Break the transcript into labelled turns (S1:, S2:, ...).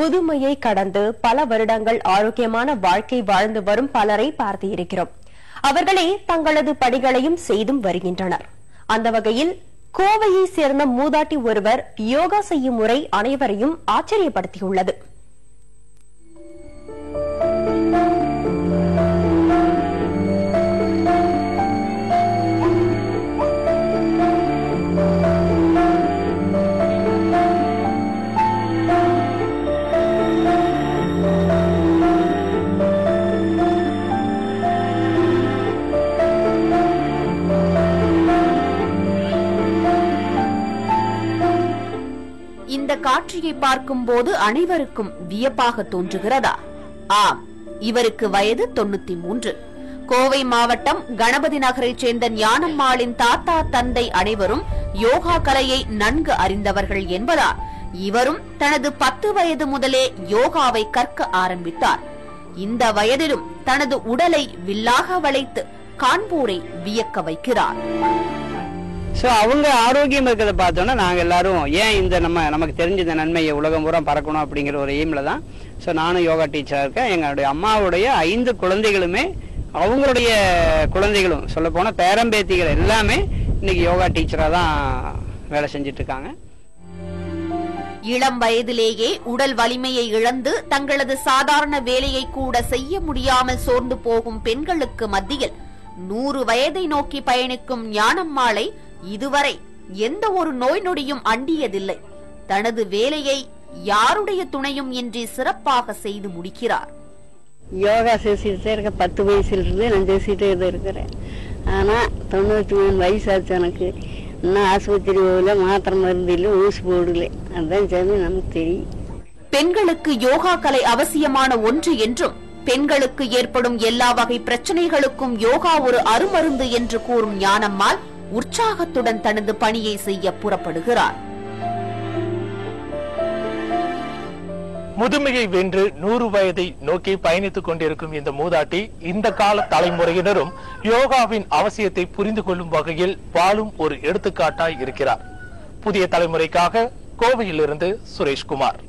S1: முதுமையை கடந்து பல வருடங்கள் ஆரோக்கியமான வாழ்க்கை வாழ்ந்து வரும் பலரை பார்த்து இருக்கிறோம். அவர்களே தங்களது பணிகளையும் செய்தும் வருகின்றனர். அந்த வகையில் கோவையை சேர்ந்த மூதாட்டி ஒருவர் யோகா செய்யும் முறை அனைவரையும் ஆச்சரியப்படுத்தியுள்ளது.
S2: இந்த காட்சியை பார்க்கும் போது அனைவருக்கும் வியப்பாக தோன்றுகிறதா? ஆம், இவருக்கு வயது 93. கோவை மாவட்டம் கணபதி நகரைச் சேர்ந்த ஞானம்மாளின் தாத்தா தந்தை அனைவரும் யோகா கலையை நன்கு அறிந்தவர்கள் என்பதால் இவரும் தனது 10 வயது முதலே யோகாவை கற்க ஆரம்பித்தார். இந்த வயதிலும் தனது உடலை வில்லாக வளைத்து காண்போரை வியக்க வைக்கிறார்.
S3: அவங்க ஆரோக்கியம் இருக்கிறத பார்த்தோன்னா நாங்கள் எல்லாரும் ஏன் இந்த நமக்கு தெரிஞ்ச இந்த நன்மையை உலகம் பூரா பறக்கணும் அப்படிங்கிற ஒரு எய்ம்ல தான் நானும் யோகா டீச்சராக இருக்கேன். எங்களுடைய அம்மாவுடைய 5 குழந்தைகளுமே அவங்களுடைய குழந்தைகளும் சொல்ல போன பேரம்பேத்திகள் எல்லாமே இன்னைக்கு யோகா டீச்சராக தான் வேலை செஞ்சுட்டு இருக்காங்க.
S2: இளம் வயதிலேயே உடல் வலிமையை இழந்து தங்களது சாதாரண வேலையை கூட செய்ய முடியாமல் சோர்ந்து போகும் பெண்களுக்கு மத்தியில் 100 வயதை நோக்கி பயணிக்கும் ஞானம்மாளை இதுவரை எந்த ஒரு நோய் நொடியும் அண்டியதில்லை. தனது வேலையை யாருடைய துணையும் இன்றி சிறப்பாக செய்து முடிக்கிறார்.
S4: யோகா செய்துட்டே இருக்க 10 வயசுல இருந்து நான் செய்துட்டே இருக்கிறேன். ஆனா 93 வயசாச்சு எனக்கு. இன்னும் ஆஸ்பத்திரி போகல, மாத்திரை மருந்து இல்லை, ஊசி போடல. அதுதான் சரி நமக்கு தெரியும்.
S2: பெண்களுக்கு யோகா கலை அவசியமான ஒன்று என்றும் பெண்களுக்கு ஏற்படும் எல்லா வகை பிரச்சனைகளுக்கும் யோகா ஒரு அருமருந்து என்று கூறும் ஞானம்மாள் உற்சாகத்துடன் தனது பணியை செய்ய புறப்படுகிறார்.
S5: முதுமையை வென்று 100 வயதை நோக்கி பயணித்துக் கொண்டிருக்கும் இந்த மூதாட்டி இந்த கால தலைமுறையினரும் யோகாவின் அவசியத்தை புரிந்து கொள்ளும் வகையில் வாழும் ஒரு எடுத்துக்காட்டாய் இருக்கிறார். புதிய தலைமுறைக்காக கோவையிலிருந்து சுரேஷ்குமார்.